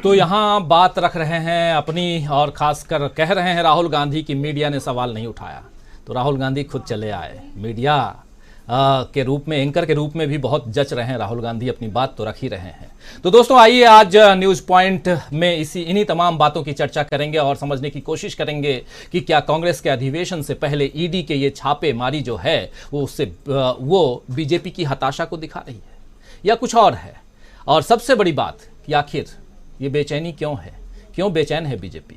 तो यहाँ बात रख रहे हैं अपनी, और खासकर कह रहे हैं राहुल गांधी की मीडिया ने सवाल नहीं उठाया। तो राहुल गांधी खुद चले आए मीडिया के रूप में, एंकर के रूप में भी बहुत जच रहे हैं राहुल गांधी, अपनी बात तो रख ही रहे हैं। तो दोस्तों आइए आज न्यूज़ पॉइंट में इन्हीं तमाम बातों की चर्चा करेंगे और समझने की कोशिश करेंगे कि क्या कांग्रेस के अधिवेशन से पहले ईडी के ये छापेमारी जो है वो बीजेपी की हताशा को दिखा रही है या कुछ और है। और सबसे बड़ी बात कि आखिर ये बेचैनी क्यों है, क्यों बेचैन है बीजेपी,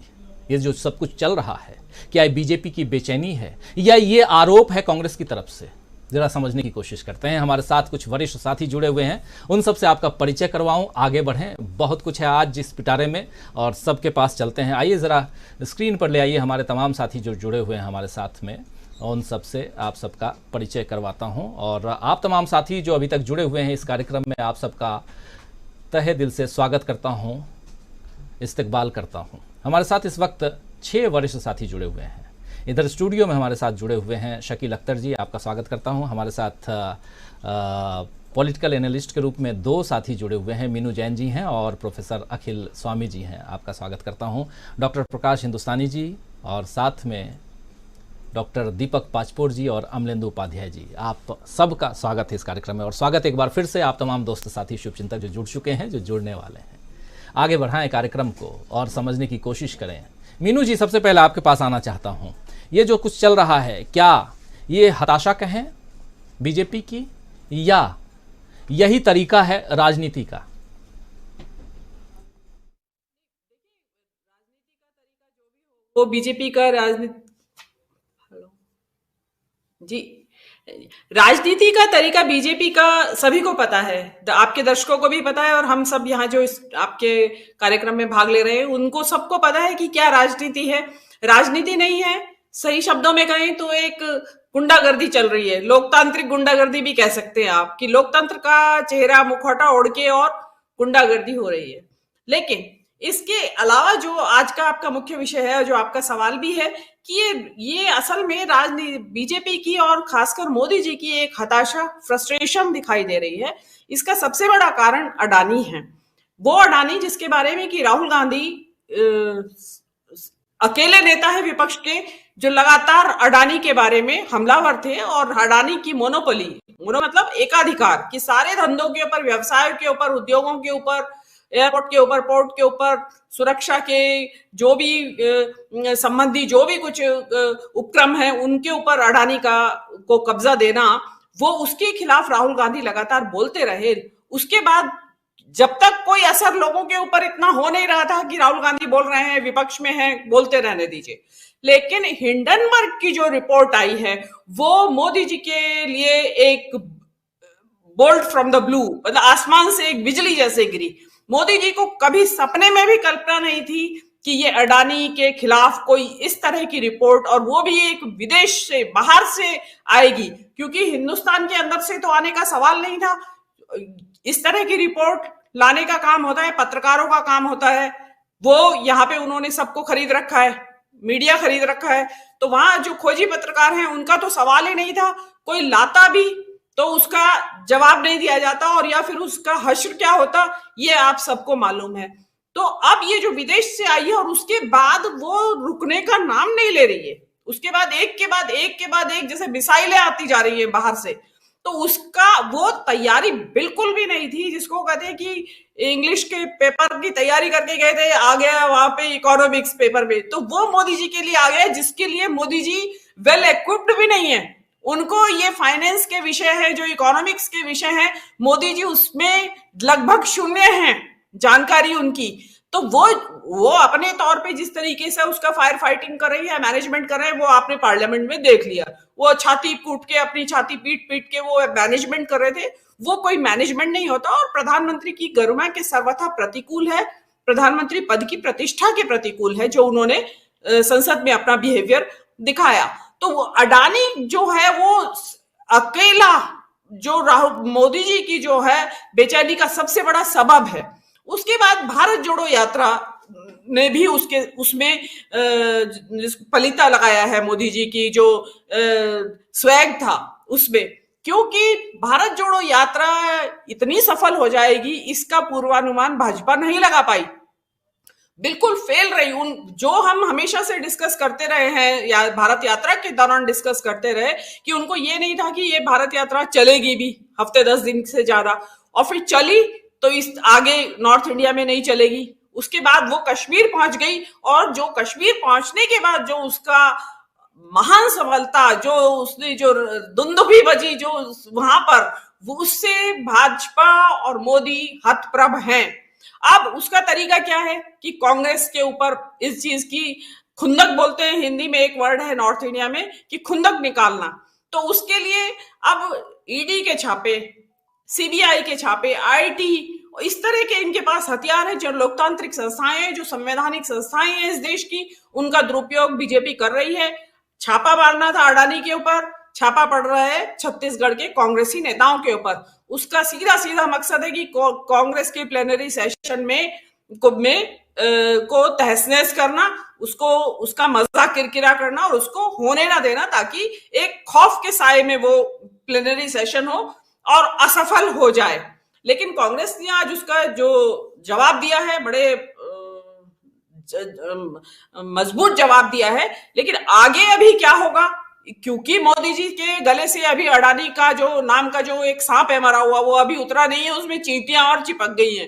ये जो सब कुछ चल रहा है क्या बीजेपी की बेचैनी है या ये आरोप है कांग्रेस की तरफ से, जरा समझने की कोशिश करते हैं। हमारे साथ कुछ वरिष्ठ साथी जुड़े हुए हैं, उन सब से आपका परिचय करवाऊं, आगे बढ़ें। बहुत कुछ है आज इस पिटारे में और सबके पास चलते हैं। आइए जरा स्क्रीन पर ले आइए हमारे तमाम साथी जो जुड़े हुए हैं हमारे साथ में, उन सब से आप सबका परिचय करवाता हूं। और आप तमाम साथी जो अभी तक जुड़े हुए हैं इस कार्यक्रम में, आप सबका तहे दिल से स्वागत करता हूं, इस्तकबाल करता हूं। हमारे साथ इस वक्त 6 वरिष्ठ साथी जुड़े हुए हैं। इधर स्टूडियो में हमारे साथ जुड़े हुए हैं शकील अख्तर जी, आपका स्वागत करता हूं। हमारे साथ पॉलिटिकल एनालिस्ट के रूप में 2 साथी जुड़े हुए हैं, मीनू जैन जी हैं और प्रोफेसर अखिल स्वामी जी हैं, आपका स्वागत करता हूं। डॉक्टर प्रकाश हिंदुस्तानी जी और साथ में डॉक्टर दीपक पाचपोर जी और अमलेंदु उपाध्याय जी, आप सबका स्वागत है इस कार्यक्रम में। और स्वागत एक बार फिर से आप तमाम दोस्त साथी शुभचिंतक जो जुड़ चुके हैं, जो जुड़ने वाले हैं। आगे बढ़ाएं कार्यक्रम को और समझने की कोशिश करें। मीनू जी, सबसे पहले आपके पास आना चाहता हूं। ये जो कुछ चल रहा है, क्या ये हताशा कहें बीजेपी की या यही तरीका है राजनीति का? वो बीजेपी का राजनीति जी राजनीति का तरीका बीजेपी का सभी को पता है, आपके दर्शकों को भी पता है और हम सब यहाँ जो इस आपके कार्यक्रम में भाग ले रहे हैं उनको सबको पता है कि क्या राजनीति है। राजनीति नहीं है, सही शब्दों में कहें तो एक गुंडागर्दी चल रही है। लोकतांत्रिक गुंडागर्दी भी कह सकते हैं आप, कि लोकतंत्र का चेहरा मुखौटा ओढ़ के और गुंडागर्दी हो रही है। लेकिन इसके अलावा जो आज का आपका मुख्य विषय है, जो आपका सवाल भी है कि ये असल में राजनीति बीजेपी की और खासकर मोदी जी की एक हताशा, फ्रस्ट्रेशन दिखाई दे रही है। इसका सबसे बड़ा कारण अडानी है। वो अडानी जिसके बारे में कि राहुल गांधी अकेले नेता है विपक्ष के जो लगातार अडानी के बारे में हमलावर थे और अडानी की मोनोपोली, मतलब एकाधिकार, कि सारे धंधों के ऊपर, व्यवसायों के ऊपर, उद्योगों के ऊपर, एयरपोर्ट के ऊपर, पोर्ट के ऊपर, सुरक्षा के जो भी संबंधी जो भी कुछ उपक्रम है उनके ऊपर अडानी को कब्जा देना, वो उसके खिलाफ राहुल गांधी लगातार बोलते रहे। उसके बाद जब तक कोई असर लोगों के ऊपर इतना हो नहीं रहा था कि राहुल गांधी बोल रहे हैं, विपक्ष में हैं, बोलते रहने दीजिए। लेकिन हिंडनबर्ग की जो रिपोर्ट आई है वो मोदी जी के लिए एक बोल्ट फ्रॉम द ब्लू, मतलब आसमान से एक बिजली जैसे गिरी। मोदी जी को कभी सपने में भी कल्पना नहीं थी कि ये अडानी के खिलाफ कोई इस तरह की रिपोर्ट, और वो भी एक विदेश से, बाहर से आएगी, क्योंकि हिंदुस्तान के अंदर से तो आने का सवाल नहीं था। इस तरह की रिपोर्ट लाने का काम होता है, पत्रकारों का काम होता है। वो यहाँ पे उन्होंने सबको खरीद रखा है, मीडिया खरीद रखा है, तो वहां जो खोजी पत्रकार हैं उनका तो सवाल ही नहीं था। कोई लाता भी तो उसका जवाब नहीं दिया जाता, और या फिर उसका हश्र क्या होता ये आप सबको मालूम है। तो अब ये जो विदेश से आई है और उसके बाद वो रुकने का नाम नहीं ले रही है, उसके बाद एक के बाद एक के बाद एक जैसे मिसाइलें आती जा रही है बाहर से, तो उसका वो तैयारी बिल्कुल भी नहीं थी। जिसको कहते हैं कि इंग्लिश के पेपर की तैयारी करके गए थे, आ गया वहां पे इकोनॉमिक्स पेपर में, तो वो मोदी जी के लिए आ गया जिसके लिए मोदी जी वेल इक्विप्ड भी नहीं है। उनको ये फाइनेंस के विषय है, जो इकोनॉमिक्स के विषय है, मोदी जी उसमें लगभग शून्य है जानकारी उनकी। तो वो अपने तौर पे जिस तरीके से उसका फायर फाइटिंग कर रही है, मैनेजमेंट कर रहे हैं, वो आपने पार्लियामेंट में देख लिया। वो छाती कूट के, अपनी छाती पीट पीट के वो मैनेजमेंट कर रहे थे। वो कोई मैनेजमेंट नहीं होता, और प्रधानमंत्री की गरिमा के सर्वथा प्रतिकूल है, प्रधानमंत्री पद की प्रतिष्ठा के प्रतिकूल है जो उन्होंने संसद में अपना बिहेवियर दिखाया। तो वो अडानी जो है वो अकेला जो राहुल मोदी जी की जो है बेचैनी का सबसे बड़ा सबब है। उसके बाद भारत जोड़ो यात्रा ने भी उसमें पलीता लगाया है मोदी जी की जो स्वैग था उसमें, क्योंकि भारत जोड़ो यात्रा इतनी सफल हो जाएगी इसका पूर्वानुमान भाजपा नहीं लगा पाई। बिल्कुल फेल रही। उन जो हम हमेशा से डिस्कस करते रहे हैं या भारत यात्रा के दौरान डिस्कस करते रहे कि उनको ये नहीं था कि ये भारत यात्रा चलेगी भी हफ्ते 10 दिन से ज्यादा, और फिर चली तो इस आगे नॉर्थ इंडिया में नहीं चलेगी। उसके बाद वो कश्मीर पहुंच गई, और जो कश्मीर पहुंचने के बाद जो उसका महान सफलता, जो उसने जो दुंदुभी बजी जो वहां पर, वो उससे भाजपा और मोदी हतप्रभ हैं। अब उसका तरीका क्या है कि कांग्रेस के ऊपर इस चीज की खुंदक बोलते हैं, हिंदी में एक वर्ड है नॉर्थ इंडिया में कि खुंदक निकालना। तो उसके लिए अब ईडी के छापे, सीबीआई के छापे, आईटी, इस तरह के इनके पास हथियार है। जो लोकतांत्रिक संस्थाएं हैं, जो संवैधानिक संस्थाएं हैं इस देश की, उनका दुरुपयोग बीजेपी कर रही है। छापा मारना था अडानी के ऊपर, छापा पड़ रहा है छत्तीसगढ़ के कांग्रेसी नेताओं के ऊपर। उसका सीधा सीधा मकसद है कि कांग्रेस के प्लेनरी सेशन में को तहस-नहस करना, उसको उसका मजा किरकिरा करना और उसको होने ना देना, ताकि एक खौफ के साए में वो प्लेनरी सेशन हो और असफल हो जाए। लेकिन कांग्रेस ने आज उसका जो जवाब दिया है, बड़े मजबूत जवाब दिया है। लेकिन आगे अभी क्या होगा, क्योंकि मोदी जी के गले से अभी अडानी का जो नाम का जो एक सांप है मरा हुआ, वो अभी उतरा नहीं है, उसमें चींटियां और चिपक गई हैं।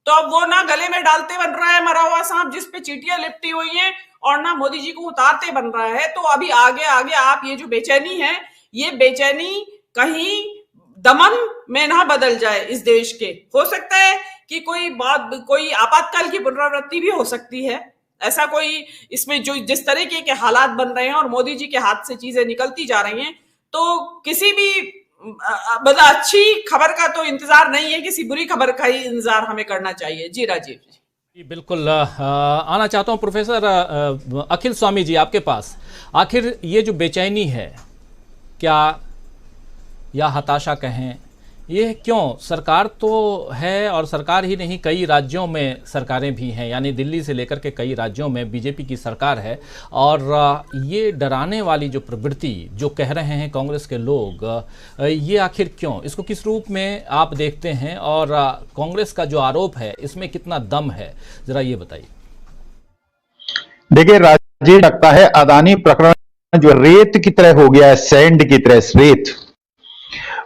तो अब वो ना गले में डालते बन रहा है मरा हुआ सांप जिसपे चींटियां लिपटी हुई हैं, और ना मोदी जी को उतारते बन रहा है। तो अभी आगे आगे आप ये जो बेचैनी है, ये बेचैनी कहीं दमन में ना बदल जाए इस देश के। हो सकता है कि कोई आपातकाल की पुनरावृत्ति भी हो सकती है। ऐसा कोई इसमें जो जिस तरीके के हालात बन रहे हैं और मोदी जी के हाथ से चीजें निकलती जा रही हैं, तो किसी भी अच्छी खबर का तो इंतजार नहीं है, किसी बुरी खबर का ही इंतजार हमें करना चाहिए। जी राजीव जी। बिल्कुल आना चाहता हूं प्रोफेसर अखिल स्वामी जी आपके पास। आखिर ये जो बेचैनी है, क्या या हताशा कहें, ये क्यों? सरकार तो है, और सरकार ही नहीं, कई राज्यों में सरकारें भी हैं, यानी दिल्ली से लेकर के कई राज्यों में बीजेपी की सरकार है। और ये डराने वाली जो प्रवृत्ति जो कह रहे हैं कांग्रेस के लोग, ये आखिर क्यों? इसको किस रूप में आप देखते हैं, और कांग्रेस का जो आरोप है इसमें कितना दम है, जरा ये बताइए। देखिए राजीव, लगता है अडानी प्रकरण जो रेत की तरह हो गया है, सैंड की तरह।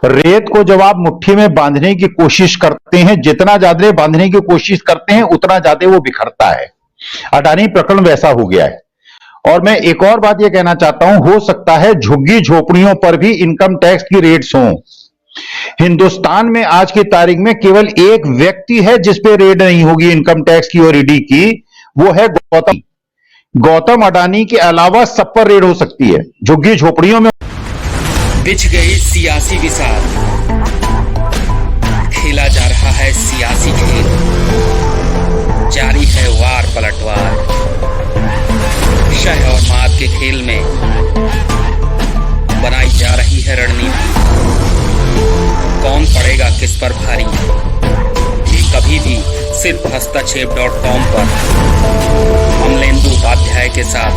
रेत को जब आप मुट्ठी में बांधने की कोशिश करते हैं, जितना ज्यादा बांधने की कोशिश करते हैं उतना ज्यादा वो बिखरता है। अडानी प्रकरण वैसा हो गया है। और मैं एक और बात ये कहना चाहता हूं, हो सकता है झुग्गी झोपड़ियों पर भी इनकम टैक्स की रेट्स हों। हिंदुस्तान में आज की तारीख में केवल एक व्यक्ति है जिस पे रेड नहीं होगी इनकम टैक्स की और ईडी की, वो है गौतम अडानी के अलावा सब पर रेड हो सकती है। झुग्गी झोपड़ियों में बिछ गई सियासी विसार, खेला जा रहा है सियासी खेल, जारी है वार पलटवार। शह और मात के खेल में बनाई जा रही है रणनीति, कौन पड़ेगा किस पर भारी, ये कभी भी सिर्फ hastachep.com पर अमलेंदु उपाध्याय के साथ